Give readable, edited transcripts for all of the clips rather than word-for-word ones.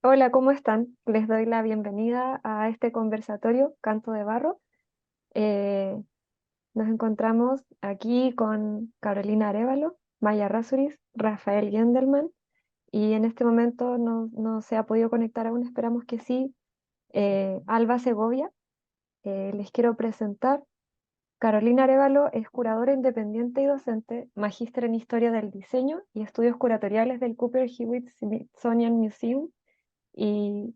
Hola, ¿cómo están? Les doy la bienvenida a este conversatorio Canto de Barro. Eh, Nos encontramos aquí con Carolina Arévalo, Maya Rasuris, Rafael Gendelman y en este momento no se ha podido conectar aún, esperamos que sí, Alba Segovia. Les quiero presentar. Carolina Arévalo es curadora independiente y docente, magíster en Historia del Diseño y Estudios Curatoriales del Cooper Hewitt Smithsonian Museum y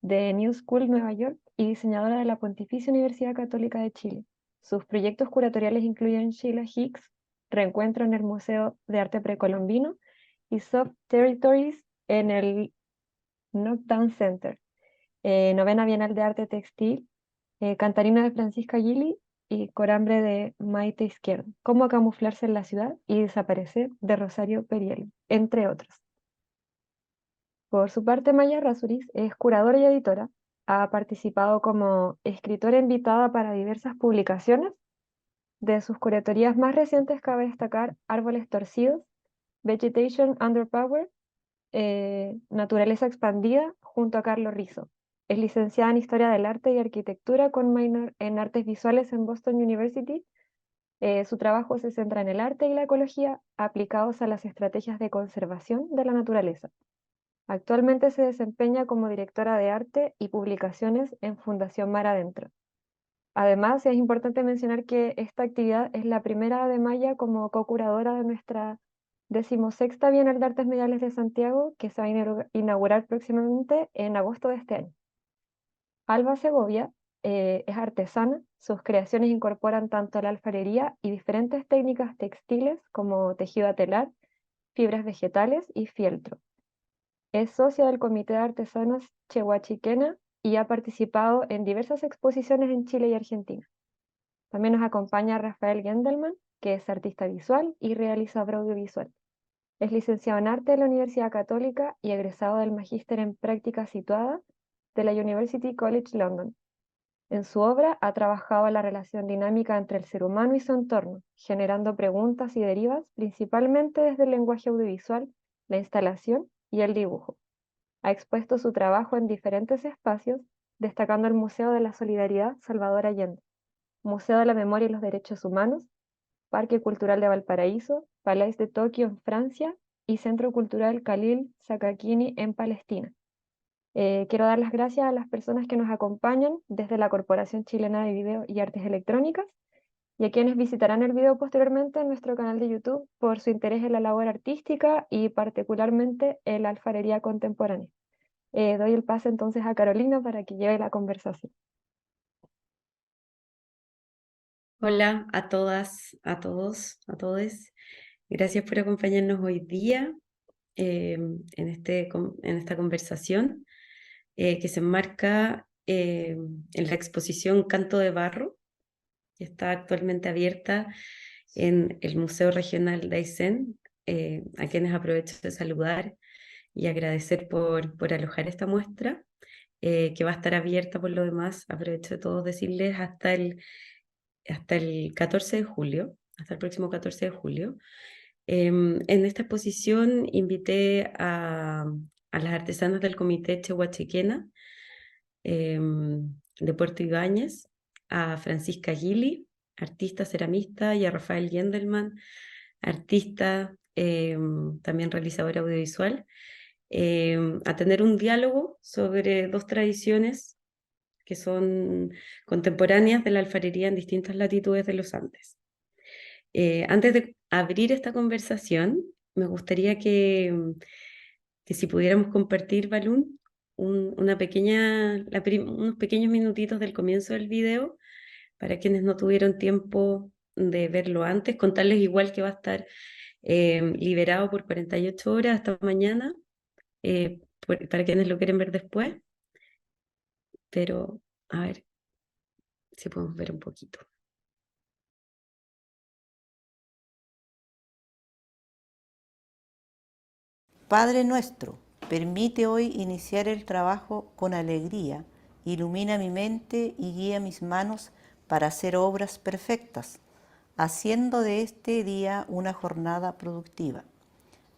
de New School Nueva York y diseñadora de la Pontificia Universidad Católica de Chile. Sus proyectos curatoriales incluyen Sheila Hicks, Reencuentro en el Museo de Arte Precolombino y Soft Territories en el Knockdown Center, Novena Bienal de Arte Textil, Cantarina de Francisca Gili y Corambre de Maite Izquierdo, Cómo camuflarse en la ciudad y desaparecer de Rosario Perielo, entre otros. Por su parte, Maya Rasuris es curadora y editora. Ha participado como escritora invitada para diversas publicaciones. De sus curatorías más recientes cabe destacar Árboles Torcidos, Vegetation Under Power, Naturaleza Expandida, junto a Carlos Rizzo. Es licenciada en Historia del Arte y Arquitectura con minor en Artes Visuales en Boston University. Su trabajo se centra en el arte y la ecología aplicados a las estrategias de conservación de la naturaleza. Actualmente se desempeña como directora de arte y publicaciones en Fundación Mar Adentro. Además, es importante mencionar que esta actividad es la primera de Maya como co-curadora de nuestra 16ª Bienal de Artes Mediales de Santiago, que se va a inaugurar próximamente en agosto de este año. Alba Segovia es artesana. Sus creaciones incorporan tanto la alfarería y diferentes técnicas textiles como tejido a telar, fibras vegetales y fieltro. Es socia del Comité de Artesanos Chehuachiquena y ha participado en diversas exposiciones en Chile y Argentina. También nos acompaña Rafael Gendelman, que es artista visual y realizador audiovisual. Es licenciado en arte de la Universidad Católica y egresado del Magíster en Práctica Situada de la University College London. En su obra ha trabajado la relación dinámica entre el ser humano y su entorno, generando preguntas y derivas principalmente desde el lenguaje audiovisual, la instalación y el dibujo. Ha expuesto su trabajo en diferentes espacios, destacando el Museo de la Solidaridad Salvador Allende, Museo de la Memoria y los Derechos Humanos, Parque Cultural de Valparaíso, Palais de Tokio en Francia y Centro Cultural Khalil Sakakini en Palestina. Quiero dar las gracias a las personas que nos acompañan desde la Corporación Chilena de Video y Artes Electrónicas y a quienes visitarán el video posteriormente en nuestro canal de YouTube por su interés en la labor artística y particularmente en la alfarería contemporánea. Doy el pase entonces a Carolina para que lleve la conversación. Hola a todas, a todos, a todos. Gracias por acompañarnos hoy día en esta conversación que se enmarca en la exposición Canto de Barro, que está actualmente abierta en el Museo Regional de Aysén, a quienes aprovecho de saludar y agradecer por alojar esta muestra, que va a estar abierta por lo demás. Aprovecho de todos decirles hasta el 14 de julio, hasta el próximo 14 de julio. En esta exposición invité a las artesanas del Comité Chehuachiquena de Puerto Ibáñez, a Francisca Gili, artista ceramista, y a Rafael Gendelman, artista, también realizador audiovisual, a tener un diálogo sobre dos tradiciones que son contemporáneas de la alfarería en distintas latitudes de los Andes. Antes de abrir esta conversación, me gustaría que si pudiéramos compartir, Balún, una unos pequeños minutitos del comienzo del video, para quienes no tuvieron tiempo de verlo antes, contarles igual que va a estar liberado por 48 horas hasta mañana, para quienes lo quieren ver después, pero a ver si podemos ver un poquito. Padre nuestro, permite hoy iniciar el trabajo con alegría, ilumina mi mente y guía mis manos para hacer obras perfectas, haciendo de este día una jornada productiva.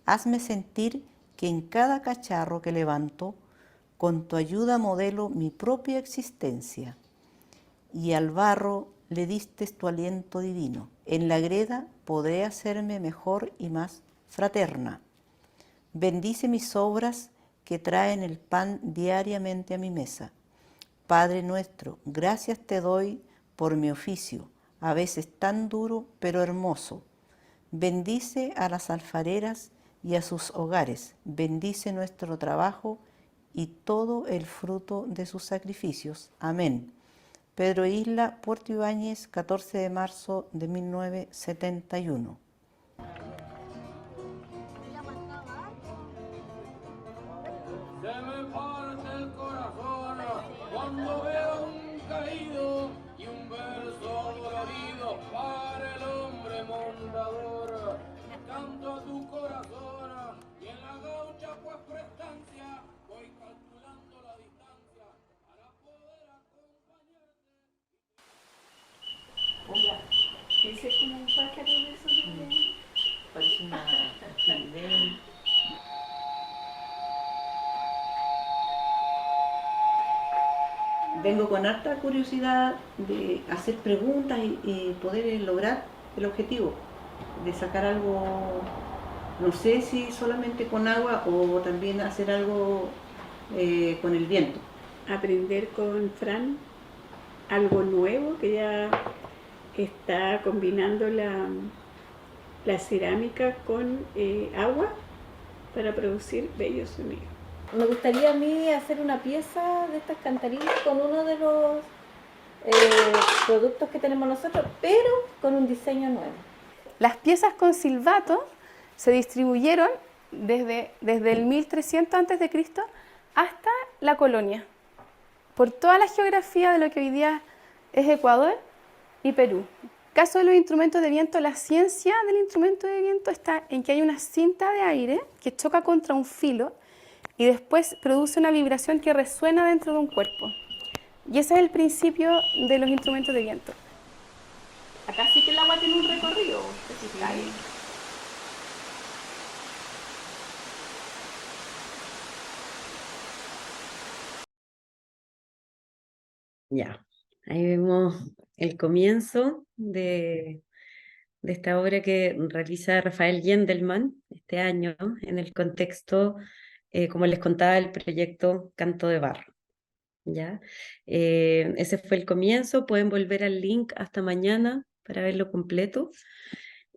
Hazme sentir que en cada cacharro que levanto Con tu ayuda modelo mi propia existencia. Y al barro le diste tu aliento divino. En la greda podré hacerme mejor y más fraterna. Bendice mis obras que traen el pan diariamente a mi mesa. Padre nuestro, gracias te doy por mi oficio, a veces tan duro pero hermoso. Bendice a las alfareras y a sus hogares. Bendice nuestro trabajo y todo el fruto de sus sacrificios. Amén. Pedro Isla, Puerto Ibáñez, 14 de marzo de 1971. Se me parte el corazón cuando veo un caído y un verso dolorido para el hombre montador. Canto a tu corazón y en la gaucha pues prestancia voy calculando la distancia para poder acompañarte. Oiga, Ese es como un pájaro de esos de... parece una actividad. Vengo con harta curiosidad de hacer preguntas y poder lograr el objetivo, de sacar algo, no sé si solamente con agua o también hacer algo con el viento. Aprender con Fran algo nuevo que ya está combinando la cerámica con agua para producir bellos sonidos. Me gustaría a mí hacer una pieza de estas cantarillas con uno de los productos que tenemos nosotros, pero con un diseño nuevo. Las piezas con silbato se distribuyeron desde el 1300 a.C. hasta la colonia, por toda la geografía de lo que hoy día es Ecuador y Perú. Caso de los instrumentos de viento, la ciencia del instrumento de viento está en que hay una cinta de aire que choca contra un filo y después produce una vibración que resuena dentro de un cuerpo. Y ese es el principio de los instrumentos de viento. Acá sí que el agua tiene un recorrido. Ya, ahí vemos el comienzo de esta obra que realiza Rafael Gendelman este año en el contexto, como les contaba, el proyecto Canto de Barro. ¿Ya? Ese fue el comienzo, pueden volver al link hasta mañana para verlo completo.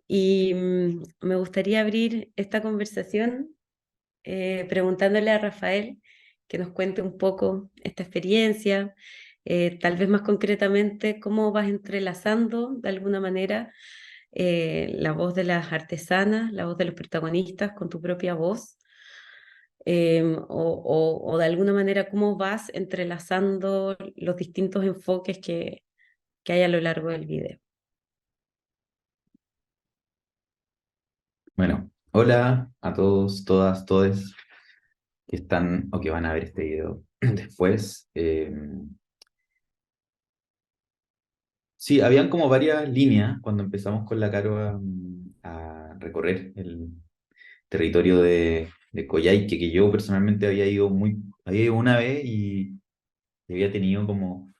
Y me gustaría abrir esta conversación preguntándole a Rafael que nos cuente un poco esta experiencia, tal vez más concretamente cómo vas entrelazando de alguna manera la voz de las artesanas, la voz de los protagonistas con tu propia voz, o de alguna manera cómo vas entrelazando los distintos enfoques que hay a lo largo del video. Bueno, hola a todos, todas, todes que están o que van a ver este video después. Sí, habían como varias líneas cuando empezamos con la Caro a recorrer el territorio de Coyhaique, que yo personalmente había ido una vez y había tenido como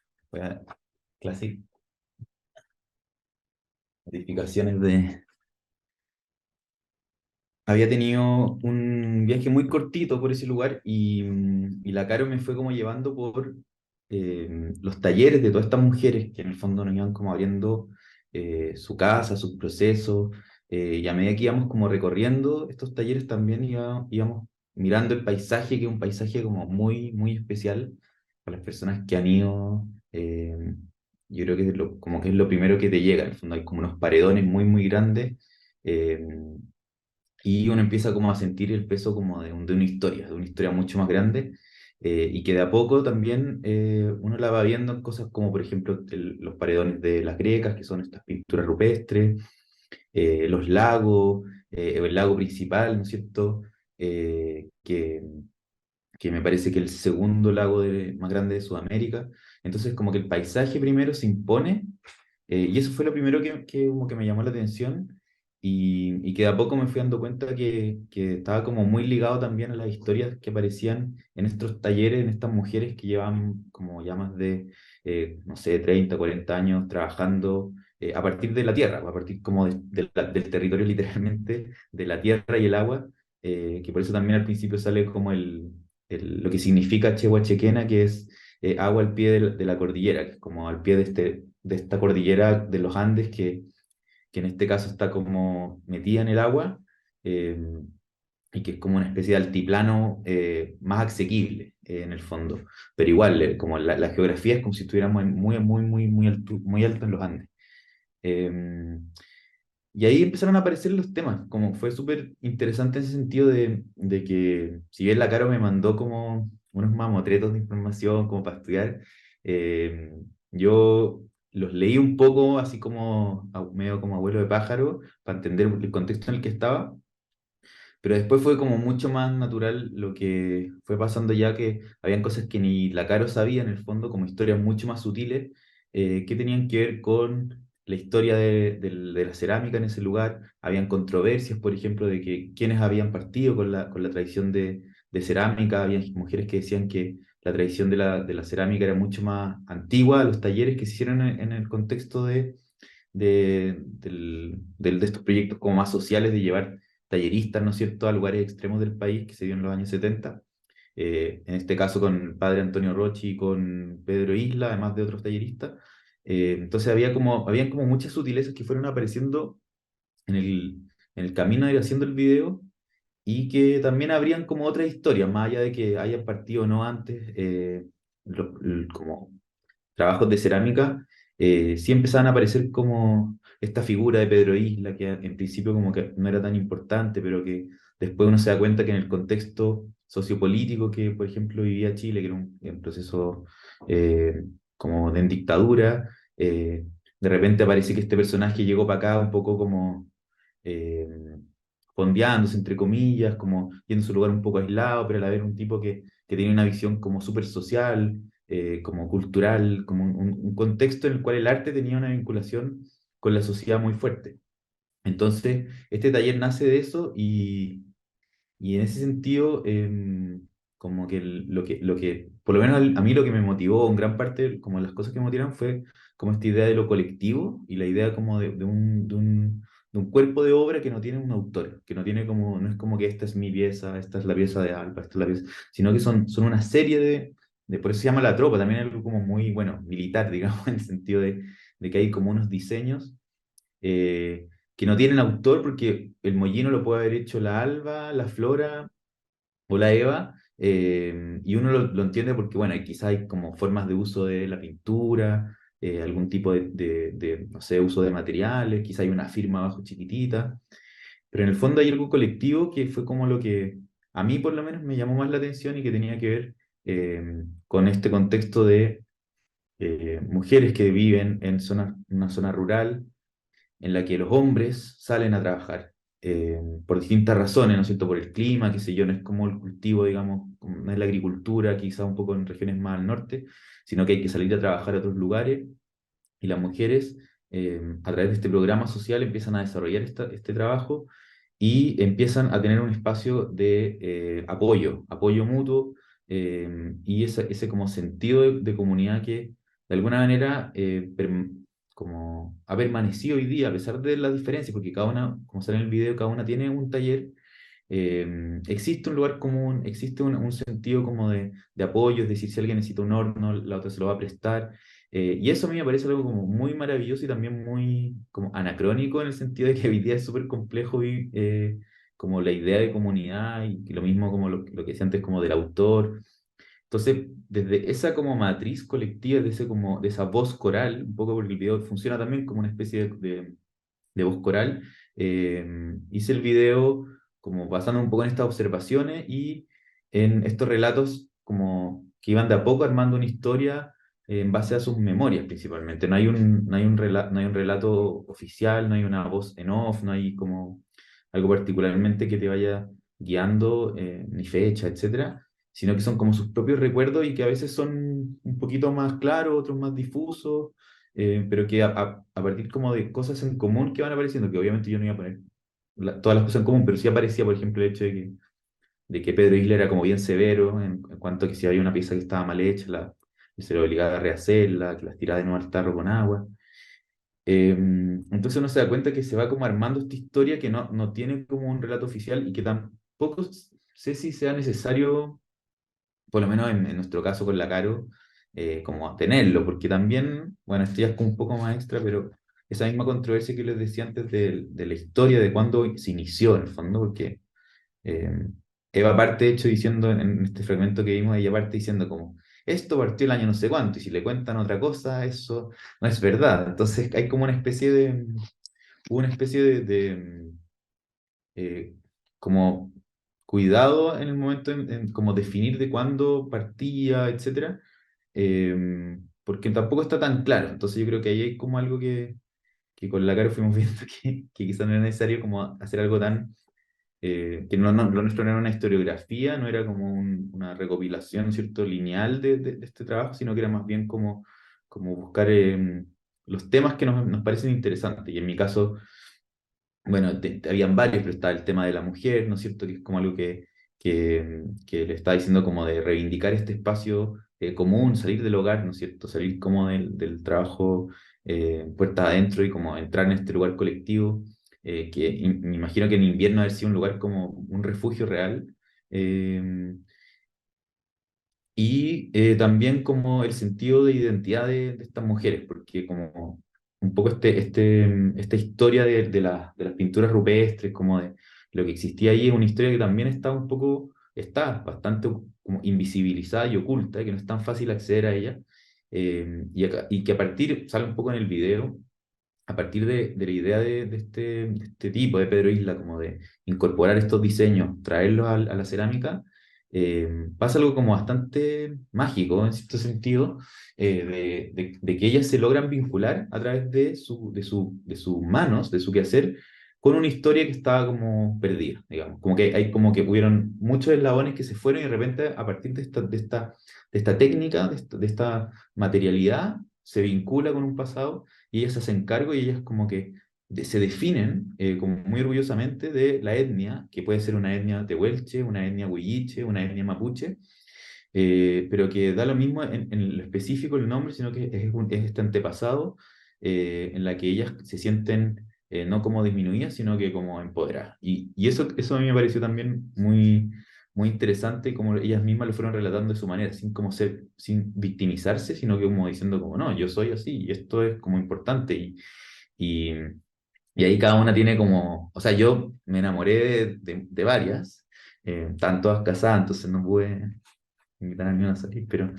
clásicas notificaciones había tenido un viaje muy cortito por ese lugar y la Caro me fue como llevando por los talleres de todas estas mujeres que en el fondo nos iban como abriendo su casa, sus procesos, y a medida que íbamos como recorriendo estos talleres también íbamos mirando el paisaje, que es un paisaje como muy, muy especial para las personas que han ido. Yo creo que como que es lo primero que te llega, en el fondo hay como unos paredones muy, muy grandes. eh, y uno empieza como a sentir el peso como de una historia, de una historia mucho más grande, y que de a poco también uno la va viendo en cosas como, por ejemplo, los paredones de las grecas, que son estas pinturas rupestres, los lagos, el lago principal, ¿no es cierto? Que me parece que el segundo lago más grande de Sudamérica. Entonces, como que el paisaje primero se impone, y eso fue lo primero como que me llamó la atención. y que de a poco me fui dando cuenta que estaba como muy ligado también a las historias que aparecían en estos talleres, en estas mujeres que llevan como ya más de, no sé, 30 40 años trabajando a partir de la tierra, a partir como del territorio literalmente, de la tierra y el agua, que por eso también al principio sale como lo que significa Chehuachequena, que es agua al pie de la cordillera, que es como al pie de esta cordillera de los Andes que en este caso está como metida en el agua, eh, y que es como una especie de altiplano más asequible en el fondo. Pero igual, como la geografía es como si estuviéramos muy alto en los Andes. Eh, y ahí empezaron a aparecer los temas, como fue súper interesante en ese sentido de que, si bien la Caro me mandó como unos mamotretos de información como para estudiar, eh, yo los leí un poco así como medio como abuelo de pájaro, para entender el contexto en el que estaba, pero después fue como mucho más natural lo que fue pasando, ya que habían cosas que ni la Caro sabía en el fondo, como historias mucho más sutiles, que tenían que ver con la historia de la cerámica en ese lugar. Habían controversias, por ejemplo, de que quienes habían partido con la tradición de cerámica. Había mujeres que decían que la tradición de la cerámica era mucho más antigua. Los talleres que se hicieron en el contexto de estos proyectos como más sociales, de llevar talleristas, ¿no es cierto?, a lugares extremos del país, que se dio en los años 70. En este caso con el padre Antonio Rochi y con Pedro Isla, además de otros talleristas. Entonces habían como muchas sutilezas que fueron apareciendo en el camino de ir haciendo el video, y que también habrían como otras historias, más allá de que hayan partido o no antes, como trabajos de cerámica, sí empezaban a aparecer como esta figura de Pedro Isla, que en principio como que no era tan importante, pero que después uno se da cuenta que en el contexto sociopolítico que, por ejemplo, vivía Chile, que era un proceso eh, como de en dictadura, de repente aparece que este personaje llegó para acá un poco como eh, fondeándose, entre comillas, como yendo a su lugar un poco aislado, pero a la vez un tipo que tenía una visión como súper social, como cultural, como un contexto en el cual el arte tenía una vinculación con la sociedad muy fuerte. Entonces, este taller nace de eso, y en ese sentido, como que por lo menos a mí lo que me motivó, en gran parte, como las cosas que me motivaron, fue como esta idea de lo colectivo, y la idea como de un cuerpo de obra que no tiene un autor, que no tiene como, no es como que esta es mi pieza, esta es la pieza de Alba, esta es la pieza, sino que son una serie por eso se llama la tropa, también es algo como muy, bueno, militar, digamos, en el sentido de que hay como unos diseños que no tienen autor, porque el mollino lo puede haber hecho la Alba, la Flora o la Eva, y uno lo entiende porque, bueno, quizás hay como formas de uso de la pintura, algún tipo no sé, uso de materiales, quizás hay una firma abajo chiquitita, pero en el fondo hay algo colectivo que fue como lo que a mí por lo menos me llamó más la atención, y que tenía que ver con este contexto de mujeres que viven en una zona rural, en la que los hombres salen a trabajar por distintas razones, ¿no es cierto? Por el clima, qué sé yo, no es como el cultivo, digamos, no es la agricultura, quizá un poco en regiones más al norte, sino que hay que salir a trabajar a otros lugares, y las mujeres, a través de este programa social, empiezan a desarrollar este trabajo, y empiezan a tener un espacio de apoyo mutuo, y ese como sentido de comunidad que de alguna manera como ha permanecido hoy día, a pesar de las diferencias, porque cada una, como sale en el video, cada una tiene un taller. Existe un lugar común, existe un sentido como de apoyo, es decir, si alguien necesita un horno, la otra se lo va a prestar. Y eso a mí me parece algo como muy maravilloso, y también muy como anacrónico, en el sentido de que hoy día es súper complejo como la idea de comunidad, y lo mismo como lo que decía antes como del autor. Entonces, desde esa como matriz colectiva, de esa voz coral, un poco porque el video funciona también como una especie de voz coral, hice el video como basando un poco en estas observaciones y en estos relatos como que iban de a poco armando una historia en base a sus memorias principalmente. No hay un relato oficial, no hay una voz en off, no hay como algo particularmente que te vaya guiando, ni fecha, etcétera, sino que son como sus propios recuerdos, y que a veces son un poquito más claros, otros más difusos, pero que a partir como de cosas en común que van apareciendo, que obviamente yo no iba a poner todas las cosas en común, pero sí aparecía, por ejemplo, el hecho de que Pedro Isla era como bien severo en cuanto a que si había una pieza que estaba mal hecha, se le obligaba a rehacerla, que las tiraba de nuevo al tarro con agua. Entonces uno se da cuenta que se va como armando esta historia que no tiene como un relato oficial y que tampoco sé si sea necesario, por lo menos en nuestro caso con la Caro, como tenerlo, porque también, bueno, esto ya es como un poco más extra, pero esa misma controversia que les decía antes de la historia, de cuándo se inició en el fondo, porque eh, Eva parte, de hecho, diciendo en este fragmento que vimos, ella parte diciendo como, esto partió el año no sé cuánto, y si le cuentan otra cosa, eso no es verdad. Entonces hay como una especie de eh, como cuidado en el momento en como definir de cuándo partía, etcétera, porque tampoco está tan claro. Entonces yo creo que ahí hay como algo que con la cara fuimos viendo que quizás no era necesario como hacer algo tan que lo nuestro no era una historiografía, no era como una recopilación, ¿cierto?, lineal de este trabajo, sino que era más bien como buscar los temas que nos parecen interesantes. Y en mi caso, bueno, habían varios, pero está el tema de la mujer, ¿no es cierto?, que es como algo que le está diciendo como de reivindicar este espacio común, salir del hogar, ¿no es cierto?, salir como del trabajo puertas adentro y como entrar en este lugar colectivo que me imagino que en invierno haber sido un lugar como un refugio real, eh, y también como el sentido de identidad de estas mujeres, porque como un poco esta historia de las pinturas rupestres, como de lo que existía ahí, es una historia que también está bastante como invisibilizada y oculta, que no es tan fácil acceder a ella, y que a partir, sale un poco en el video, a partir de la idea de este tipo, de Pedro Isla, como de incorporar estos diseños, traerlos a la cerámica, pasa algo como bastante mágico en cierto sentido, de que ellas se logran vincular a través de sus manos, de su quehacer, con una historia que estaba como perdida, digamos. Como que hay como que hubieron muchos eslabones que se fueron y de repente a partir de esta técnica, de esta materialidad, se vincula con un pasado y ellas se hacen cargo y ellas como que se definen como muy orgullosamente de la etnia, que puede ser una etnia tehuelche, una etnia huilliche, una etnia mapuche, pero que da lo mismo en lo específico el nombre, sino que es este antepasado en la que ellas se sienten no como disminuidas, sino que como empoderadas. Y eso a mí me pareció también muy, muy interesante, como ellas mismas lo fueron relatando de su manera, sin victimizarse, sino que como diciendo como, no, yo soy así, y esto es como importante, y, y ahí cada una tiene como, o sea, yo me enamoré de varias, estaban todas casadas, entonces no pude invitar a ni una a salir, pero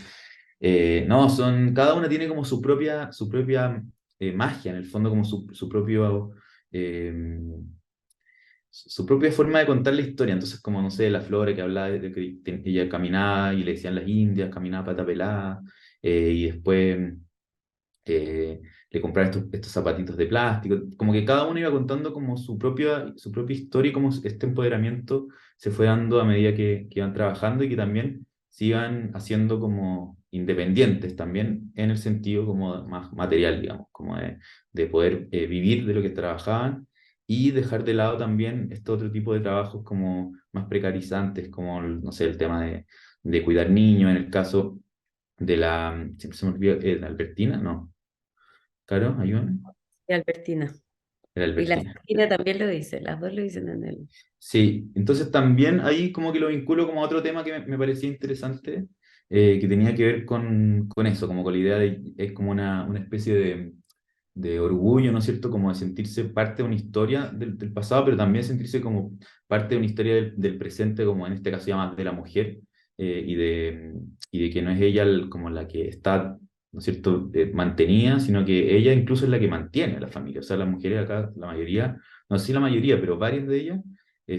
no, cada una tiene como su propia magia, en el fondo como eh, su propia forma de contar la historia. Entonces, como no sé, la Flora que hablaba de que ella caminaba y le decían las indias, caminaba pata pelada, y después le compraron estos zapatitos de plástico. Como que cada uno iba contando como su propia historia y cómo este empoderamiento se fue dando a medida que iban trabajando y que también se iban haciendo como independientes también en el sentido como más material, digamos, como de poder vivir de lo que trabajaban y dejar de lado también este otro tipo de trabajos como más precarizantes, como, no sé, el tema de cuidar niños, en el caso siempre se me olvida, Albertina, no. Claro, ayúdame. Y Albertina. Era Y la Albertina. Cristina también lo dice, las dos lo dicen en el... Sí, entonces también ahí como que lo vinculo como a otro tema que me parecía interesante, que tenía que ver con eso, como con la idea de, es como una especie de orgullo, ¿no es cierto? Como de sentirse parte de una historia del pasado, pero también sentirse como parte de una historia del presente, como en este caso ya más de la mujer, y de que no es ella como la que está, ¿no es cierto?, mantenida, sino que ella incluso es la que mantiene a la familia. O sea, las mujeres acá, la mayoría, no sé si la mayoría, pero varias de ellas,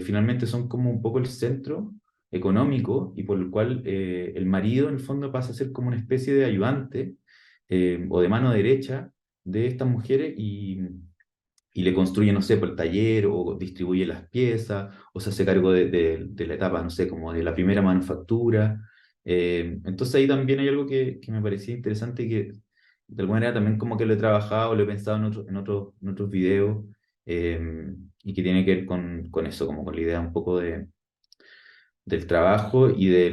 finalmente son como un poco el centro económico y por el cual el marido en el fondo pasa a ser como una especie de ayudante o de mano derecha de estas mujeres y le construye, no sé, por el taller o distribuye las piezas o se hace cargo de la etapa, no sé, como de la primera manufactura. Entonces ahí también hay algo que me parecía interesante y que de alguna manera también como que lo he trabajado, lo he pensado en otros videos. y que tiene que ver con eso, como con la idea un poco del trabajo y de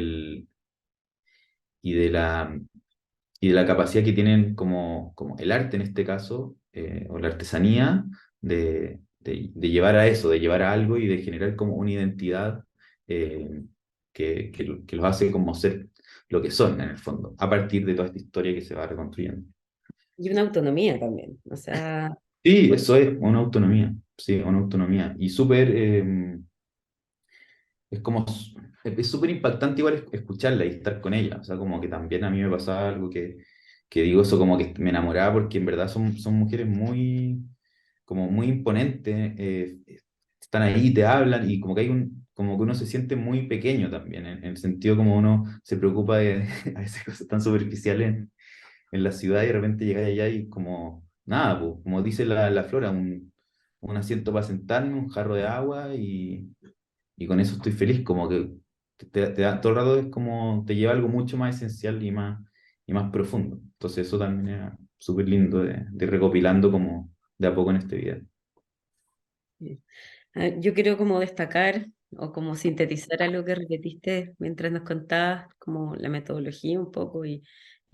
la, y de la capacidad que tienen como el arte en este caso, o la artesanía, de llevar a eso, de llevar a algo y de generar como una identidad eh, que los hace como ser lo que son en el fondo, a partir de toda esta historia que se va reconstruyendo. Y una autonomía también, o sea, Sí, eso es una autonomía, sí, una autonomía. Y súper, es como, es súper impactante igual escucharla y estar con ella. O sea, como que también a mí me pasaba algo que digo eso como que me enamoraba porque en verdad son mujeres muy, como muy imponentes, están ahí, te hablan y como que como que uno se siente muy pequeño también, en el sentido como uno se preocupa de a veces cosas tan superficiales en la ciudad y de repente llegáis allá y como, nada, pues, como dice la Flora, un asiento para sentarme, un jarro de agua y con eso estoy feliz, como que te da, todo el rato es como, te lleva a algo mucho más esencial y más profundo. Entonces eso también era súper lindo de ir recopilando como de a poco en este video. yo quiero como destacar o como sintetizar algo que repetiste mientras nos contabas, como la metodología un poco y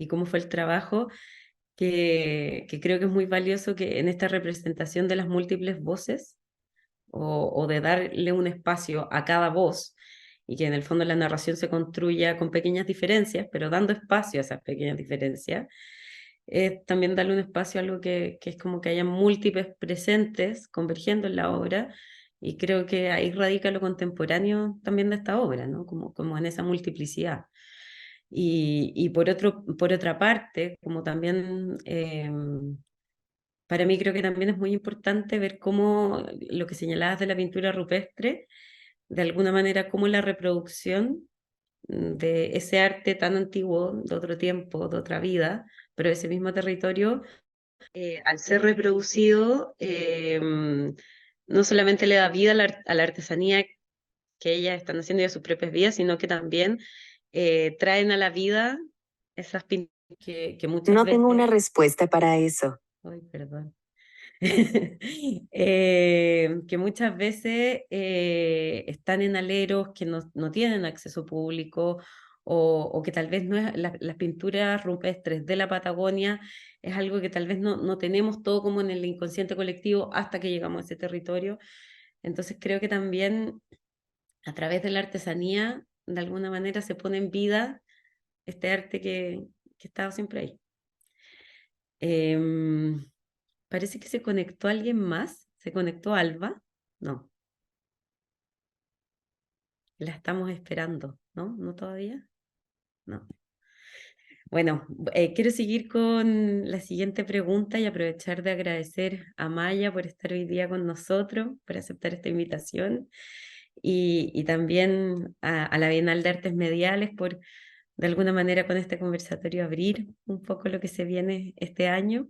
cómo fue el trabajo, que creo que es muy valioso que en esta representación de las múltiples voces o de darle un espacio a cada voz y que en el fondo la narración se construya con pequeñas diferencias, pero dando espacio a esas pequeñas diferencias, es también darle un espacio a algo que es como que haya múltiples presentes convergiendo en la obra, y creo que ahí radica lo contemporáneo también de esta obra, ¿no? Como en esa multiplicidad. Y por otra parte, como también para mí creo que también es muy importante ver cómo lo que señalabas de la pintura rupestre, de alguna manera, cómo la reproducción de ese arte tan antiguo, de otro tiempo, de otra vida, pero de ese mismo territorio, al ser reproducido, no solamente le da vida a la artesanía que ellas están haciendo ya sus propias vidas, sino que también traen a la vida esas pinturas que muchas No veces... tengo una respuesta para eso. Ay, perdón. Que muchas veces están en aleros que no tienen acceso público o que tal vez no es, las pinturas rupestres de la Patagonia es algo que tal vez no tenemos todo como en el inconsciente colectivo hasta que llegamos a ese territorio. Entonces creo que también a través de la artesanía de alguna manera se pone en vida este arte que estaba siempre ahí. Em, Parece que se conectó alguien más. ¿Se conectó Alba? No, la estamos esperando, ¿no? ¿No todavía? No. Bueno, quiero seguir con la siguiente pregunta y aprovechar de agradecer a Maya por estar hoy día con nosotros, por aceptar esta invitación y también a la Bienal de Artes Mediales por, de alguna manera, con este conversatorio abrir un poco lo que se viene este año.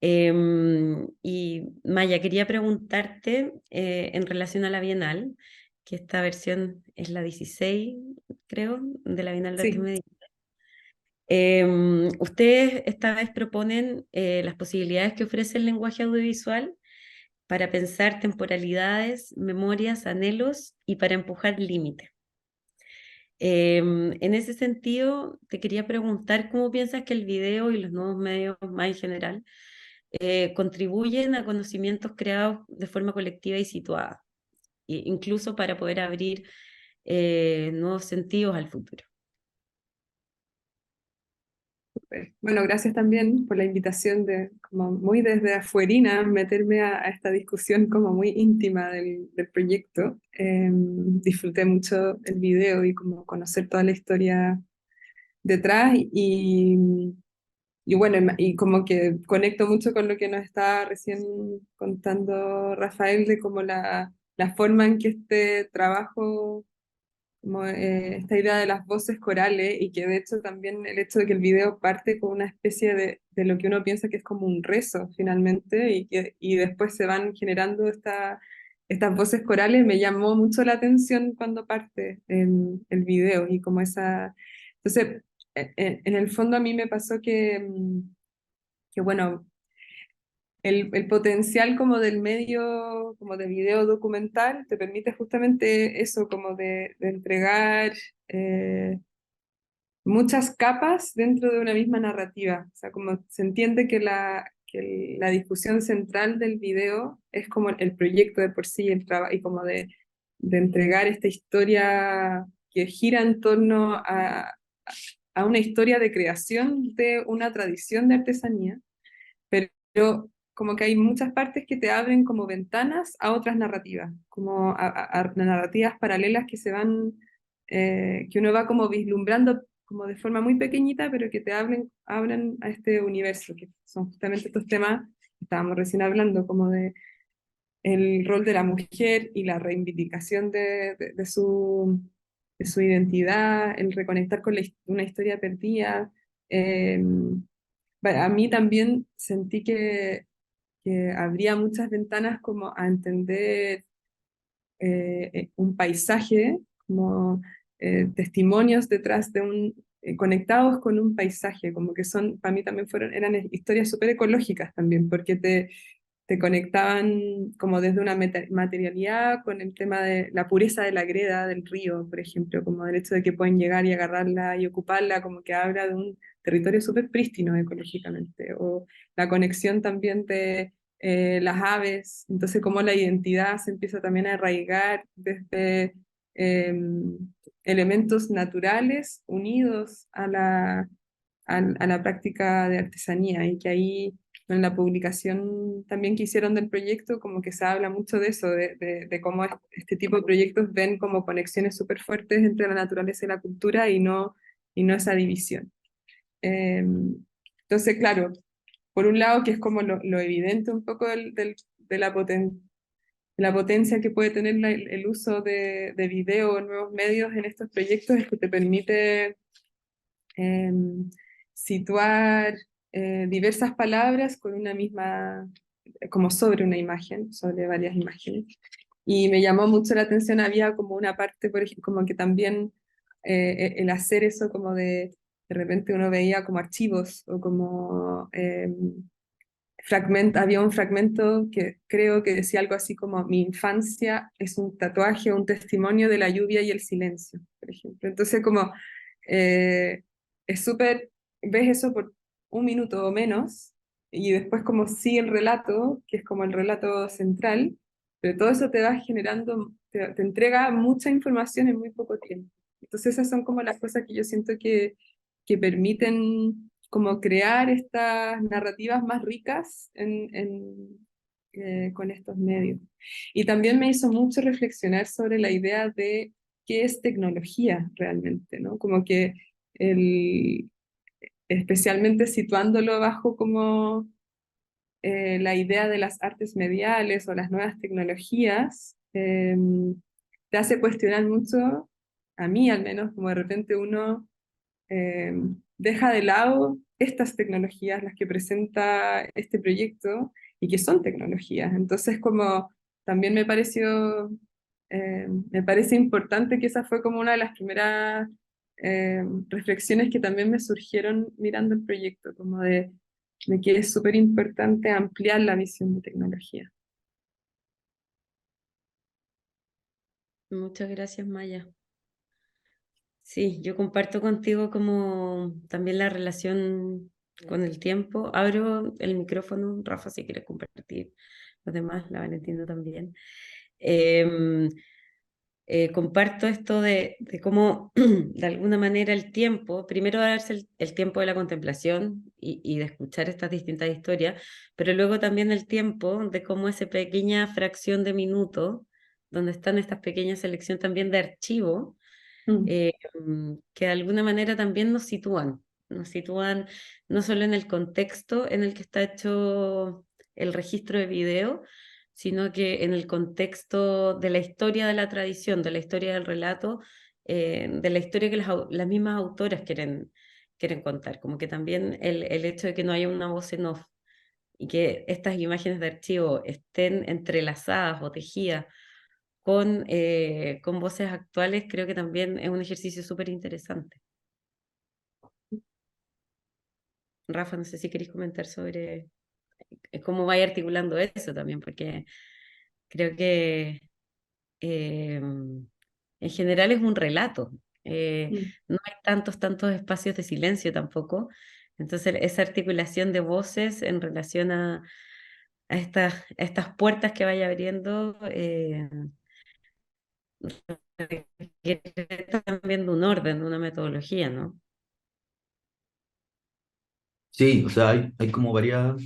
Y Maya, quería preguntarte en relación a la Bienal, que esta versión es la 16, creo, de la Bienal de Artes Sí, Mediales. Ustedes esta vez proponen las posibilidades que ofrece el lenguaje audiovisual para pensar temporalidades, memorias, anhelos y para empujar límites. En ese sentido, te quería preguntar cómo piensas que el video y los nuevos medios más en general contribuyen a conocimientos creados de forma colectiva y situada, incluso para poder abrir nuevos sentidos al futuro. bueno, gracias también por la invitación de, como muy desde afuerina, meterme a esta discusión como muy íntima del proyecto. Disfruté mucho el video y como conocer toda la historia detrás y bueno, y como que conecto mucho con lo que nos estaba recién contando Rafael de como la forma en que este trabajo como esta idea de las voces corales y que de hecho también el hecho de que el video parte con una especie de lo que uno piensa que es como un rezo finalmente y después se van generando estas voces corales me llamó mucho la atención cuando parte el video y como esa... Entonces, en el fondo a mí me pasó que bueno, el potencial como del medio, como de video documental, te permite justamente eso, como de entregar muchas capas dentro de una misma narrativa. O sea, como se entiende que la discusión central del video es como el proyecto de por sí, el trabajo, y como de entregar esta historia que gira en torno a una historia de creación de una tradición de artesanía, pero como que hay muchas partes que te abren como ventanas a otras narrativas, como a narrativas paralelas que se van, que uno va como vislumbrando como de forma muy pequeñita, pero que te abren a este universo, que son justamente estos temas que estábamos recién hablando, como de el rol de la mujer y la reivindicación de su identidad, el reconectar con una historia perdida. A mí también sentí que habría muchas ventanas como a entender un paisaje, como testimonios detrás de conectados con un paisaje, como que son, para mí también eran historias súper ecológicas también, porque te conectaban como desde una materialidad con el tema de la pureza de la greda del río, por ejemplo, como el hecho de que pueden llegar y agarrarla y ocuparla, como que habla de un territorio súper prístino ecológicamente, o la conexión también de las aves, entonces cómo la identidad se empieza también a arraigar desde elementos naturales unidos a la práctica de artesanía, y que ahí en la publicación también que hicieron del proyecto, como que se habla mucho de eso, de cómo este tipo de proyectos ven como conexiones súper fuertes entre la naturaleza y la cultura y no esa división. Entonces, claro, por un lado, que es como lo evidente un poco de la potencia que puede tener el uso de video o nuevos medios en estos proyectos, es que te permite situar diversas palabras con una misma, como sobre una imagen, sobre varias imágenes. Y me llamó mucho la atención, había como una parte, por ejemplo, como que también el hacer eso como de repente uno veía como archivos o como había un fragmento que creo que decía algo así como mi infancia es un tatuaje o un testimonio de la lluvia y el silencio, por ejemplo. Entonces como es súper, ves eso por un minuto o menos y después como sigue el relato, que es como el relato central, pero todo eso te va generando, te entrega mucha información en muy poco tiempo. Entonces esas son como las cosas que yo siento que permiten como crear estas narrativas más ricas con estos medios. Y también me hizo mucho reflexionar sobre la idea de qué es tecnología realmente, ¿no? Como que especialmente situándolo bajo como la idea de las artes mediales o las nuevas tecnologías, te hace cuestionar mucho, a mí al menos, como de repente uno deja de lado estas tecnologías, las que presenta este proyecto, y que son tecnologías. Entonces, como también me parece importante que esa fue como una de las primeras reflexiones que también me surgieron mirando el proyecto, como de que es súper importante ampliar la visión de tecnología. Muchas gracias, Maya. Sí, yo comparto contigo como también la relación con el tiempo. Abro el micrófono, Rafa, si quieres compartir. Los demás, la Valentina también. Em, comparto esto de cómo, de alguna manera, el tiempo, primero darse el tiempo de la contemplación y de escuchar estas distintas historias, pero luego también el tiempo de cómo esa pequeña fracción de minuto, donde están estas pequeñas selecciones también de archivo, que de alguna manera también nos sitúan no solo en el contexto en el que está hecho el registro de video, sino que en el contexto de la historia de la tradición, de la historia del relato, de la historia que las mismas autoras quieren contar, como que también el hecho de que no haya una voz en off y que estas imágenes de archivo estén entrelazadas o tejidas con voces actuales, creo que también es un ejercicio súper interesante. Rafa, no sé si queréis comentar sobre cómo vaya articulando eso también, porque creo que en general es un relato. Mm. No hay tantos espacios de silencio tampoco. Entonces, esa articulación de voces en relación a estas puertas que vaya abriendo requiere también de un orden, de una metodología, ¿no? Sí, o sea, hay como varias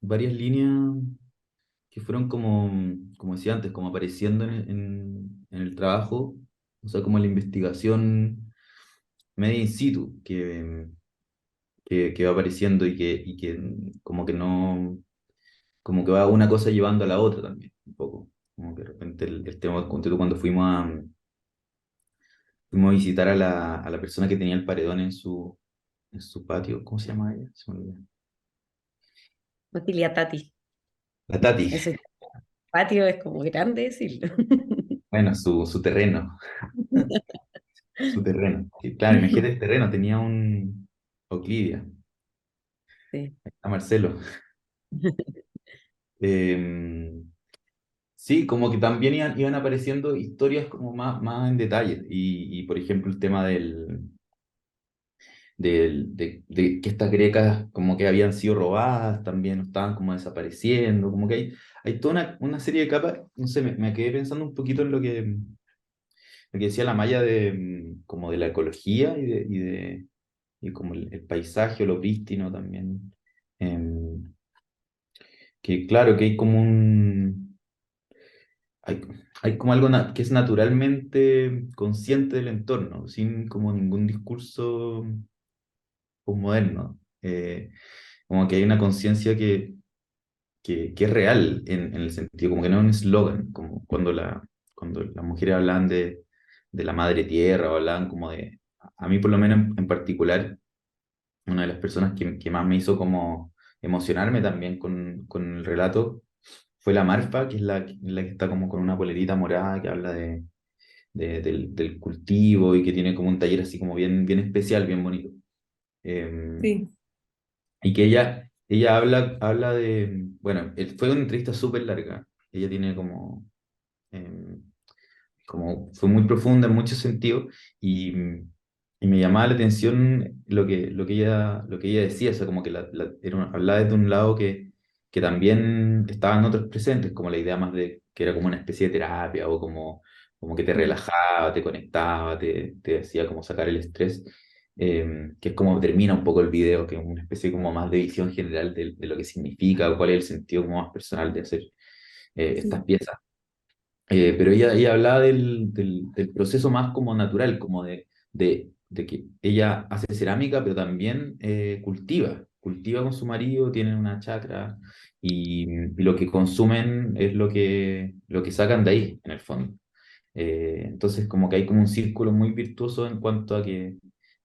líneas que fueron como decía antes, como apareciendo en el trabajo, o sea, como la investigación media in situ que va apareciendo y que como que no, como que va una cosa llevando a la otra también, un poco. Como que de repente el tema, conté tú cuando fuimos a visitar a la persona que tenía el paredón en su patio, ¿cómo se llama ella? Se me olvidó. Utilia Tati. La Tati, Ese patio es como grande decirlo. bueno, su terreno, su terreno. Sí, claro, imagínate el terreno, tenía un Oclidia, Sí. a Marcelo. Eh, sí, como que también iban apareciendo historias como más en detalle. Y, por ejemplo, el tema de que estas grecas como que habían sido robadas, también estaban como desapareciendo, como que hay toda una serie de capas. No sé, me quedé pensando un poquito en lo que decía la Maya como de la ecología y como el paisaje o lo prístino también. Em, que claro, que hay, hay como algo que es naturalmente consciente del entorno, sin como ningún discurso postmoderno. Como que hay una conciencia que es real en el sentido, como que no es un eslogan, como cuando las mujeres hablan de la madre tierra o hablan como a mí por lo menos en particular, una de las personas que más me hizo como emocionarme también con el relato fue la Marfa, que es la que está como con una polerita morada que habla del cultivo y que tiene como un taller así como bien especial, bien bonito. Eh, Sí, y que ella habla bueno, fue una entrevista súper larga. Ella tiene fue muy profunda en muchos sentidos y me llamaba la atención lo que ella decía, o sea, como que hablaba desde un lado que también estaban otros presentes, como la idea más de que era como una especie de terapia o como que te mm, relajaba, te conectaba, te hacía como sacar el estrés, que es como termina un poco el video, que es una especie como más de visión general de lo que significa, o cuál es el sentido como más personal de hacer estas sí, piezas. Pero ella hablaba del proceso más como natural, como de que ella hace cerámica, pero también cultiva con su marido, tienen una chacra y lo que consumen es lo que sacan de ahí, en el fondo. Entonces, como que hay como un círculo muy virtuoso en cuanto a que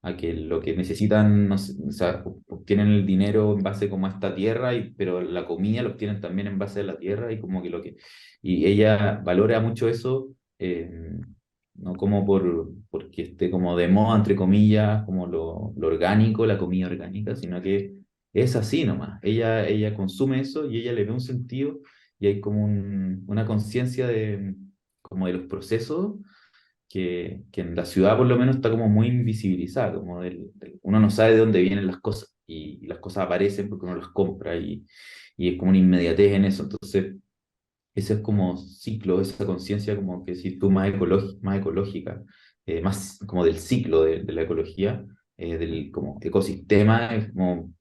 lo que necesitan, no sé, o sea, obtienen el dinero en base como a esta tierra, pero la comida lo obtienen también en base a la tierra y como que y ella valora mucho eso, no como porque esté como de moda, entre comillas, como lo orgánico, la comida orgánica, sino que es así nomás. Ella consume eso y ella le ve un sentido y hay como una conciencia como de los procesos que en la ciudad por lo menos está como muy invisibilizada, como uno no sabe de dónde vienen las cosas y las cosas aparecen porque uno las compra y es como una inmediatez en eso. Entonces, ese es como ciclo, esa conciencia como que si tú más ecológica, más como del ciclo de la ecología, del como ecosistema, es como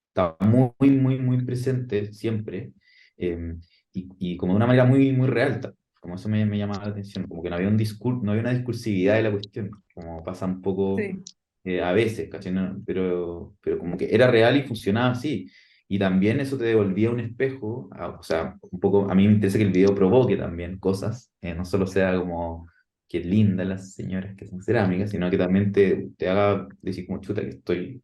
está muy, muy, muy presente siempre, eh, y como de una manera muy, muy real, como eso me llamaba la atención, como que no había no había una discursividad de la cuestión, como pasa un poco sí, a veces, ¿cachai? Pero como que era real y funcionaba así. Y también eso te devolvía un espejo, o sea, un poco, a mí me interesa que el video provoque también cosas, no solo sea como que lindas las señoras que son cerámicas, sino que también te haga decir como chuta que estoy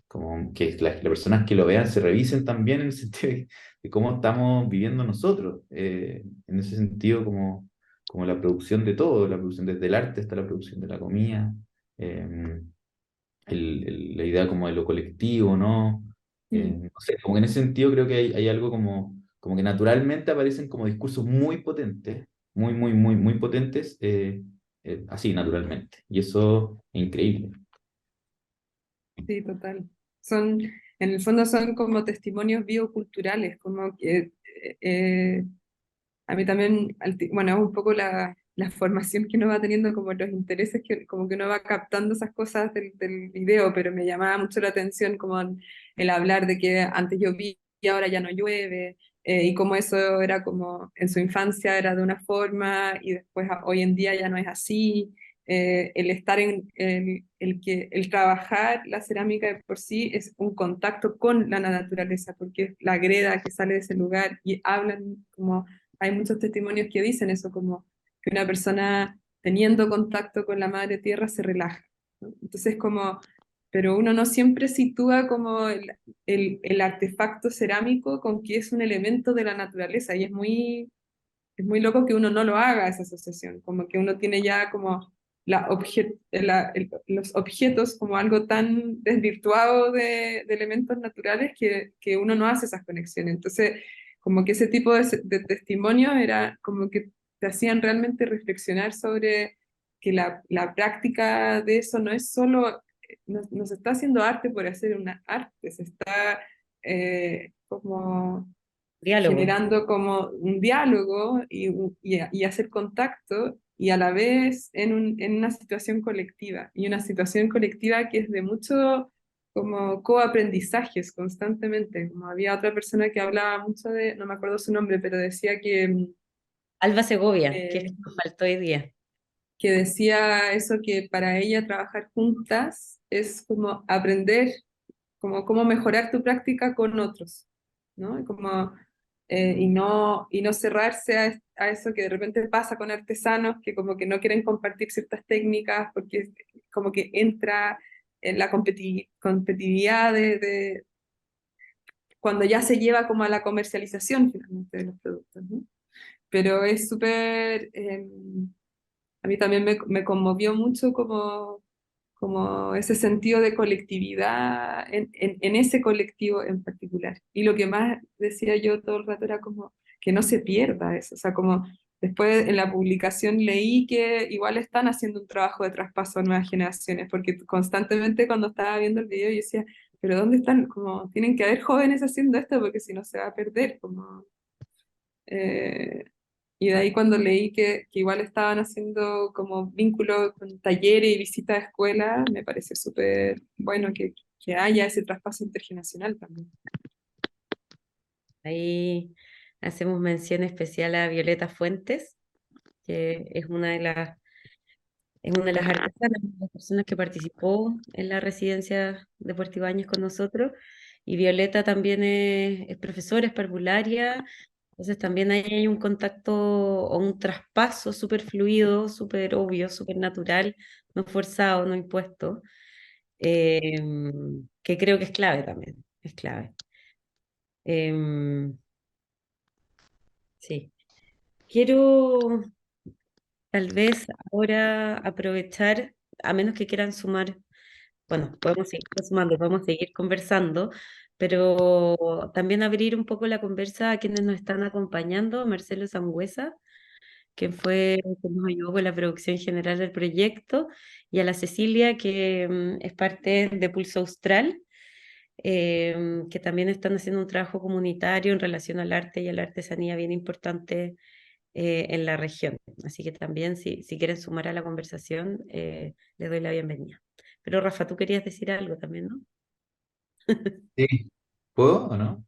como que las personas que lo vean se revisen también en el sentido de cómo estamos viviendo nosotros, en ese sentido como la producción de todo, la producción desde el arte hasta la producción de la comida, la idea como de lo colectivo, ¿no? Mm. No sé, como que en ese sentido creo que hay algo como que naturalmente aparecen como discursos muy potentes, muy potentes, así naturalmente. Y eso es increíble. Sí, total. Son, en el fondo son como testimonios bioculturales, como que a mí también, bueno, es un poco la formación que uno va teniendo, como los intereses que como que uno va captando esas cosas del video, pero me llamaba mucho la atención como el hablar de que antes llovía y ahora ya no llueve, y cómo eso era como en su infancia era de una forma y después hoy en día ya no es así. El estar el trabajar la cerámica de por sí es un contacto con la naturaleza, porque es la greda que sale de ese lugar y hablan como hay muchos testimonios que dicen eso, como que una persona teniendo contacto con la madre tierra se relaja, ¿no? Entonces como, pero uno no siempre sitúa como el artefacto cerámico con que es un elemento de la naturaleza y es muy loco que uno no lo haga esa asociación, como que uno tiene ya como los objetos como algo tan desvirtuado de elementos naturales que uno no hace esas conexiones. Entonces, como que ese tipo de testimonios era como que te hacían realmente reflexionar sobre que la práctica de eso no es solo, no se está haciendo arte por hacer una arte, se está como Diálogo. generando como un diálogo y hacer contacto y a la vez en una situación colectiva y una situación colectiva que es de mucho como coaprendizajes constantemente. Como había otra persona que hablaba mucho de, no me acuerdo su nombre, pero decía Alba Segovia, que es eh, que nos faltó hoy día. que decía eso que para ella trabajar juntas es como aprender como cómo mejorar tu práctica con otros, ¿no? Como, y no cerrarse a eso que de repente pasa con artesanos que como que no quieren compartir ciertas técnicas porque como que entra en la competitividad cuando ya se lleva como a la comercialización finalmente de los productos, ¿no? Pero es súper, a mí también me conmovió mucho como ese sentido de colectividad en ese colectivo en particular. Y lo que más decía yo todo el rato era como que no se pierda eso, o sea, como después en la publicación leí que igual están haciendo un trabajo de traspaso a nuevas generaciones, porque constantemente cuando estaba viendo el video yo decía, pero ¿dónde están? Como tienen que haber jóvenes haciendo esto porque si no se va a perder, como... eh, y de ahí cuando leí que igual estaban haciendo como vínculo con talleres y visitas a escuelas, me pareció súper bueno que haya ese traspaso intergeneracional también. Ahí hacemos mención especial a Violeta Fuentes, que es una de las artesanas, de las personas que participó en la residencia de Puerto Ibáñez con nosotros. Y Violeta también es profesora, es parvularia, entonces también ahí hay un contacto o un traspaso súper fluido, súper obvio, súper natural, no forzado, no impuesto, que creo que es clave también, es clave. Em, sí. Quiero tal vez ahora aprovechar, a menos que quieran sumar. Bueno, podemos seguir sumando, podemos seguir conversando, pero también abrir un poco la conversa a quienes nos están acompañando, Marcelo Sangüesa, quien fue que nos ayudó con la producción general del proyecto, y a la Cecilia, que es parte de Pulso Austral, que también están haciendo un trabajo comunitario en relación al arte y a la artesanía bien importante en la región. Así que también, si quieren sumar a la conversación, les doy la bienvenida. Pero Rafa, tú querías decir algo también, ¿no? Sí. ¿Puedo o no?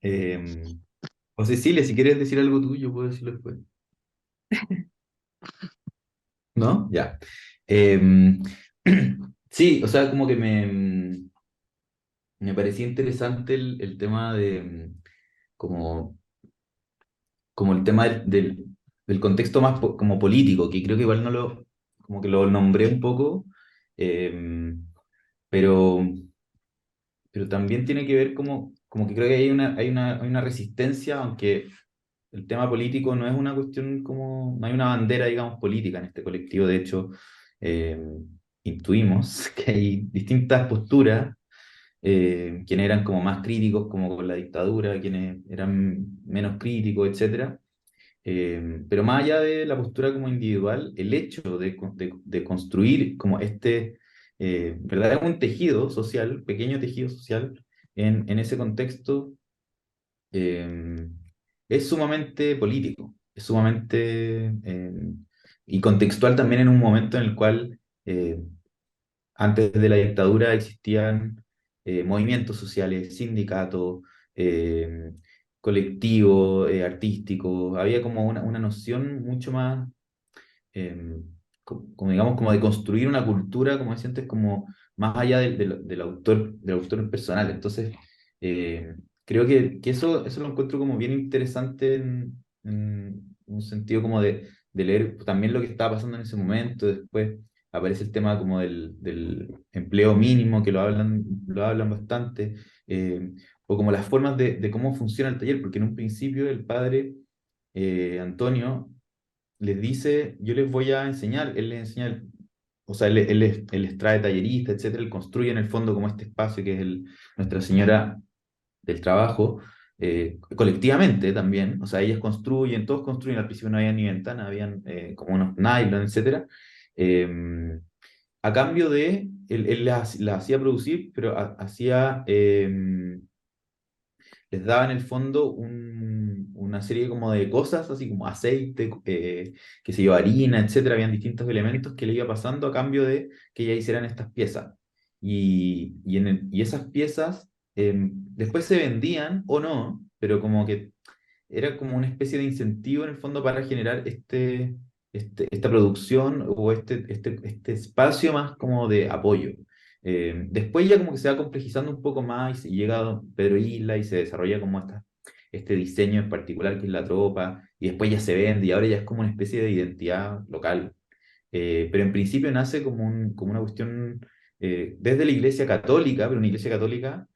Em, o Cecilia, si quieres decir algo tuyo, puedo decirlo después. ¿No? Ya. Em, sí, o sea, como que me parecía interesante el tema como, como el tema del contexto más como político, que creo que igual no como que lo nombré un poco, em, pero, pero también tiene que ver como que creo que hay una resistencia, aunque el tema político no es una cuestión como, no hay una bandera, digamos, política en este colectivo, de hecho, intuimos que hay distintas posturas, quienes eran como más críticos como con la dictadura, quienes eran menos críticos, etcétera. Pero más allá de la postura como individual, el hecho de construir como ¿verdad? Un tejido social, pequeño tejido social, en ese contexto, eh, es sumamente político, es sumamente y contextual también en un momento en el cual antes de la dictadura existían movimientos sociales, sindicatos, eh, colectivos, artísticos, había como una noción mucho más eh, como, digamos, como de construir una cultura, como decía antes, como más allá del autor personal. Entonces, creo que eso lo encuentro como bien interesante en un sentido como de leer también lo que estaba pasando en ese momento. Después aparece el tema como del empleo mínimo, que lo hablan bastante, o como las formas de cómo funciona el taller, porque en un principio el padre, Antonio, les dice, yo les voy a enseñar, él les enseña, o sea, él les trae talleristas, etcétera, él construye en el fondo como este espacio que es Nuestra Señora del Trabajo, colectivamente también, o sea, ellas construyen, todos construyen, al principio no había ni ventana, habían como unos nylon, etcétera, a cambio de, él las hacía producir, pero hacía les daba en el fondo una serie como de cosas, así como aceite, qué sé yo, harina, etcétera. Habían distintos elementos que le iba pasando a cambio de que ella hicieran estas piezas. Y esas piezas después se vendían o no, pero como que era como una especie de incentivo en el fondo para generar esta producción o este espacio más como de apoyo. Después ya como que se va complejizando un poco más y se llega a Pedro Isla y se desarrolla como este diseño en particular que es la tropa, y después ya se vende y ahora ya es como una especie de identidad local. Pero en principio nace como una cuestión desde la Iglesia Católica, pero una Iglesia Católica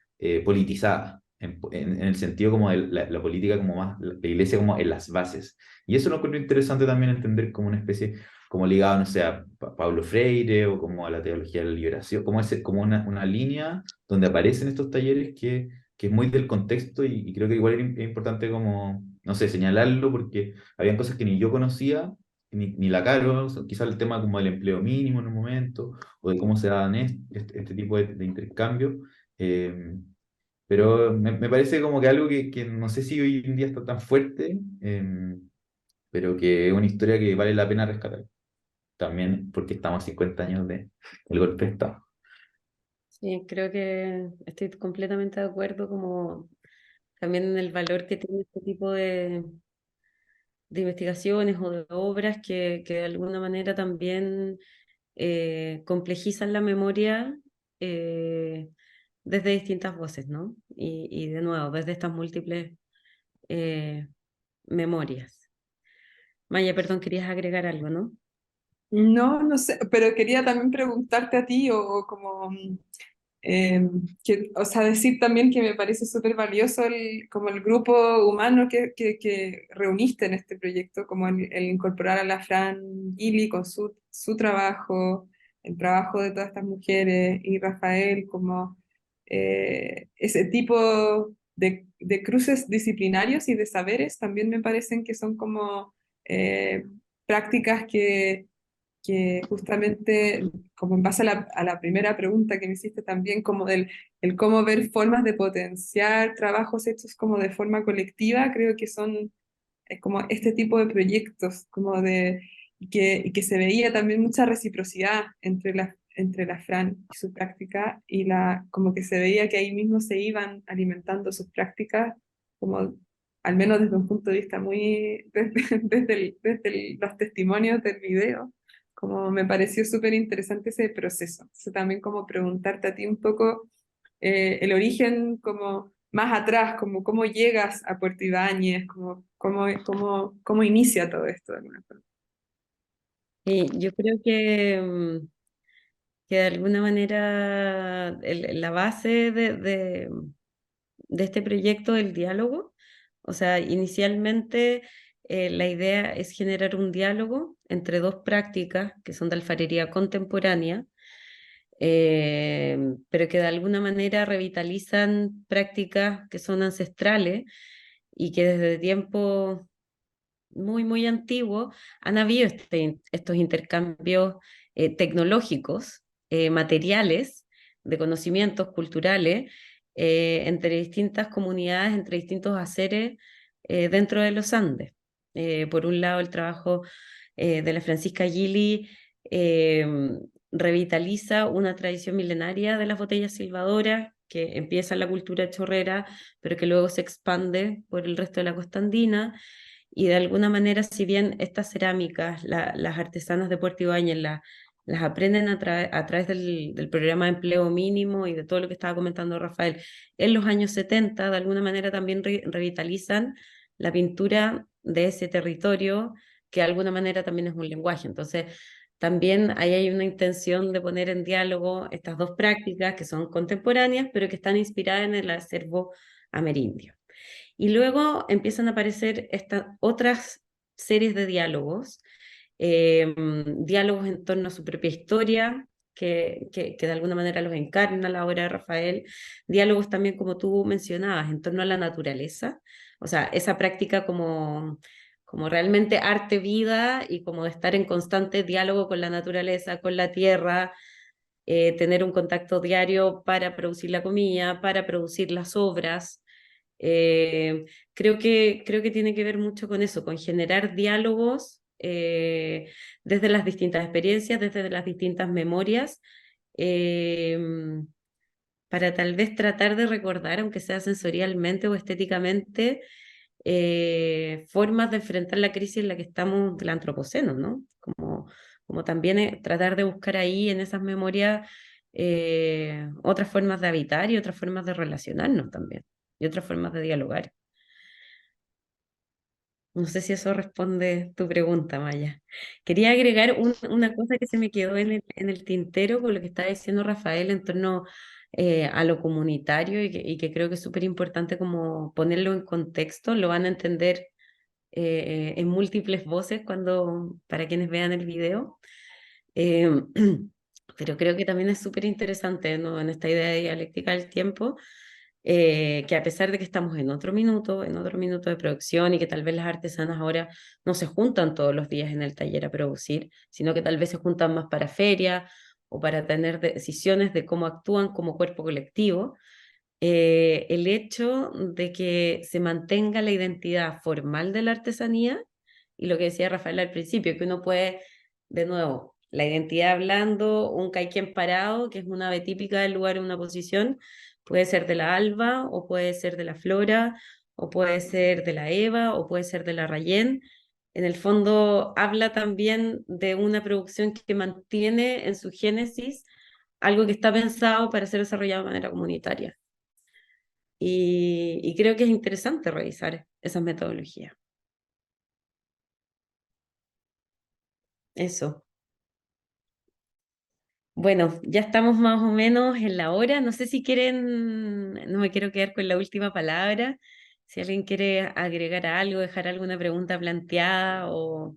politizada, en el sentido como de la política como más, la Iglesia como en las bases. Y eso lo encuentro interesante también entender como una especie, como ligado, no sé, a Pablo Freire o como a la teología de la liberación, como una línea donde aparecen estos talleres que es muy del contexto y creo que igual es importante como, no sé, señalarlo porque habían cosas que ni yo conocía ni la Caro, o sea, quizás el tema como del empleo mínimo en un momento, o de cómo se dan este tipo de intercambio, pero me parece como que algo que no sé si hoy en día está tan fuerte, pero que es una historia que vale la pena rescatar, también porque estamos a 50 años del golpe de Estado. Sí, creo que estoy completamente de acuerdo como también en el valor que tiene este tipo de investigaciones o de obras que de alguna manera también complejizan la memoria eh, desde distintas voces, ¿no? Y de nuevo, desde estas múltiples eh, memorias. Maya, perdón, querías agregar algo, ¿no? No, no sé, pero quería también preguntarte a ti o como, o sea, decir también que me parece súper valioso como el grupo humano que reuniste en este proyecto, como el incorporar a la Fran Gili con su trabajo, el trabajo de todas estas mujeres y Rafael, como ese tipo de cruces disciplinarios y de saberes también me parecen que son como prácticas que justamente, como en base a la primera pregunta que me hiciste también, como el cómo ver formas de potenciar trabajos hechos como de forma colectiva, creo que son como este tipo de proyectos, como y que se veía también mucha reciprocidad entre la Fran y su práctica, y como que se veía que ahí mismo se iban alimentando sus prácticas, como al menos desde un punto de vista muy, los testimonios del video, como me pareció súper interesante ese proceso. Entonces también como preguntarte a ti un poco el origen como más atrás, como cómo llegas a Puerto Ibáñez, como cómo inicia todo esto de alguna forma. Y yo creo que de alguna manera la base de este proyecto del diálogo, o sea, inicialmente la idea es generar un diálogo entre dos prácticas que son de alfarería contemporánea, pero que de alguna manera revitalizan prácticas que son ancestrales y que desde tiempo muy, muy antiguo han habido estos intercambios tecnológicos, materiales, de conocimientos culturales, entre distintas comunidades, entre distintos haceres dentro de los Andes. Por un lado, el trabajo de la Francisca Gili revitaliza una tradición milenaria de las botellas silbadoras que empieza en la cultura chorrera, pero que luego se expande por el resto de la costa andina. Y de alguna manera, si bien estas cerámicas, las artesanas de Puerto Ibáñez las aprenden a través del programa de empleo mínimo y de todo lo que estaba comentando Rafael, en los años 70, de alguna manera también revitalizan la pintura de ese territorio, que de alguna manera también es un lenguaje. Entonces, también ahí hay una intención de poner en diálogo estas dos prácticas que son contemporáneas, pero que están inspiradas en el acervo amerindio. Y luego empiezan a aparecer estas otras series de diálogos, diálogos en torno a su propia historia, que de alguna manera los encarna la obra de Rafael, diálogos también, como tú mencionabas, en torno a la naturaleza, o sea, esa práctica como realmente arte, vida, y como de estar en constante diálogo con la naturaleza, con la tierra, tener un contacto diario para producir la comida, para producir las obras. Creo que tiene que ver mucho con eso, con generar diálogos desde las distintas experiencias, desde las distintas memorias, eh, para tal vez tratar de recordar, aunque sea sensorialmente o estéticamente, formas de enfrentar la crisis en la que estamos del antropoceno, ¿no? Como también tratar de buscar ahí en esas memorias otras formas de habitar y otras formas de relacionarnos también, y otras formas de dialogar. No sé si eso responde tu pregunta, Maya. Quería agregar una cosa que se me quedó en el tintero con lo que estaba diciendo Rafael en torno a lo comunitario y que creo que es súper importante como ponerlo en contexto. Lo van a entender en múltiples voces para quienes vean el video. Eh, pero creo que también es súper interesante, ¿no? En esta idea de dialéctica del tiempo, que a pesar de que estamos en otro minuto de producción y que tal vez las artesanas ahora no se juntan todos los días en el taller a producir, sino que tal vez se juntan más para feria o para tener decisiones de cómo actúan como cuerpo colectivo, el hecho de que se mantenga la identidad formal de la artesanía y lo que decía Rafael al principio, que uno puede, de nuevo, la identidad hablando, un caiquén parado, que es una ave típica del lugar en una posición, puede ser de la Alba, o puede ser de la Flora, o puede ser de la Eva, o puede ser de la Rayén. En el fondo habla también de una producción que mantiene en su génesis algo que está pensado para ser desarrollado de manera comunitaria. Y creo que es interesante revisar esas metodologías. Eso. Bueno, ya estamos más o menos en la hora. No sé si quieren, no me quiero quedar con la última palabra. Si alguien quiere agregar algo, dejar alguna pregunta planteada o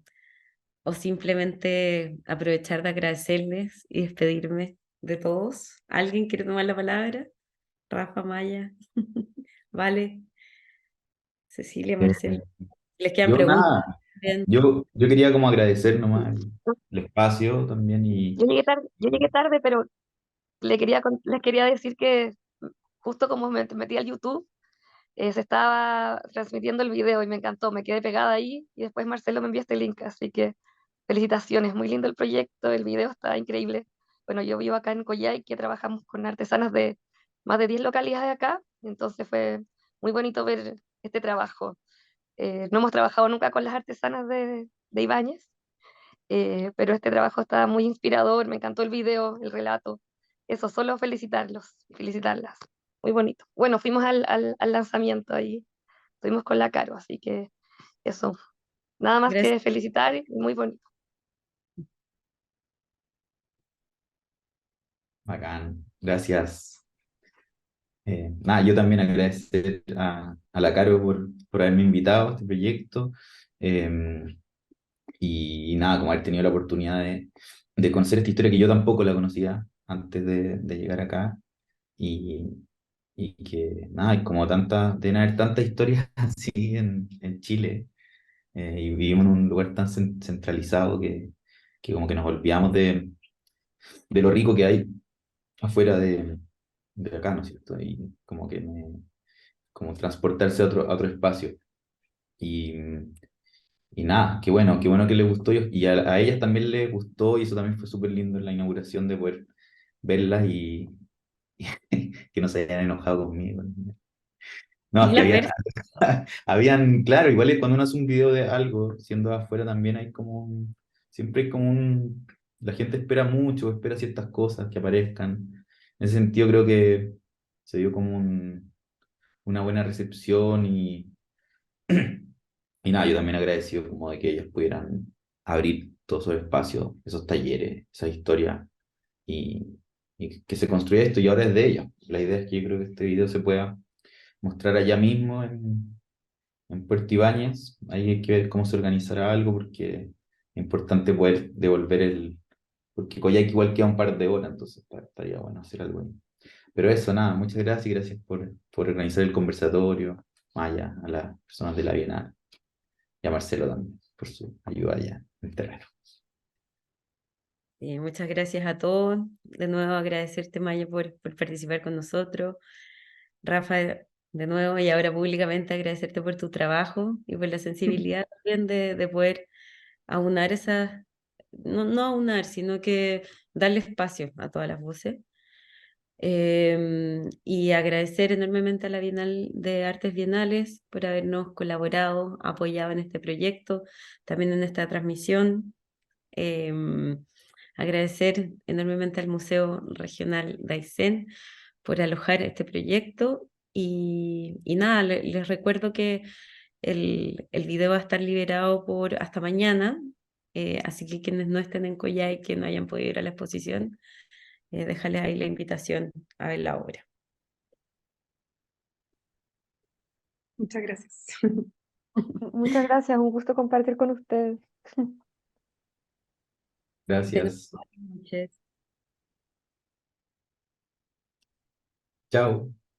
simplemente aprovechar de agradecerles y despedirme de todos. ¿Alguien quiere tomar la palabra? Rafa, Maya, vale, Cecilia, Eh, Marcelo. ¿Les quedan yo preguntas? nada, Bien. yo quería como agradecer nomás el espacio también y Yo llegué tarde, pero les quería decir que justo como me metí al YouTube, se estaba transmitiendo el video y me encantó, me quedé pegada ahí y después Marcelo me envió este link, así que felicitaciones, muy lindo el proyecto, el video está increíble. Bueno, yo vivo acá en Coyhai, que trabajamos con artesanas de más de 10 localidades de acá, entonces fue muy bonito ver este trabajo. No hemos trabajado nunca con las artesanas de Ibáñez, pero este trabajo está muy inspirador, me encantó el video, el relato. Eso, solo felicitarlos y felicitarlas. Muy bonito. Bueno, fuimos al lanzamiento ahí, estuvimos con la Caro, así que eso, nada más Gracias. que felicitar y muy bonito. bacán, gracias. Nada, yo también agradecer a la Caro por haberme invitado a este proyecto y nada, como haber tenido la oportunidad de conocer esta historia que yo tampoco la conocía antes de llegar acá y, y que nada, hay como tantas, deben haber tantas historias así en Chile y vivimos en un lugar tan centralizado que como que nos olvidamos de lo rico que hay afuera de acá, ¿no es cierto? Y como que como transportarse a otro espacio. Y, y nada, qué bueno que les gustó y a ellas también les gustó y eso también fue súper lindo en la inauguración de poder verlas y que no se hayan enojado conmigo. No, es que Las ver. habían, claro, igual es cuando uno hace un video de algo, siendo afuera también hay como siempre hay como la gente espera mucho, espera ciertas cosas que aparezcan. En ese sentido creo que se dio como una buena recepción y nada, yo también agradecido como de que ellos pudieran abrir todos esos espacios, esos talleres, esa historia y que se construya esto y ahora es de ellas. La idea es que yo creo que este video se pueda mostrar allá mismo en Puerto Ibáñez. Ahí hay que ver cómo se organizará algo porque es importante poder devolver porque Coyhaique igual queda un par de horas, entonces estaría bueno hacer algo ahí. Pero eso, nada, muchas gracias y gracias por organizar el conversatorio, Maya, a las personas de la Bienal y a Marcelo también por su ayuda allá en el terreno. Muchas gracias a todos. De nuevo agradecerte, Maya, por participar con nosotros. Rafa, de nuevo y ahora públicamente agradecerte por tu trabajo y por la sensibilidad también de poder aunar esas, no aunar, sino que darle espacio a todas las voces. Y agradecer enormemente a la Bienal de Artes Bienales por habernos colaborado, apoyado en este proyecto, también en esta transmisión. Em, Agradecer enormemente al Museo Regional de Aysén por alojar este proyecto y nada, les recuerdo que el video va a estar liberado por hasta mañana, así que quienes no estén en Coyhaique y que no hayan podido ir a la exposición, déjales ahí la invitación a ver la obra. Muchas gracias. Muchas gracias, un gusto compartir con ustedes. De nuevo, Gracias. buenas noches. Chao.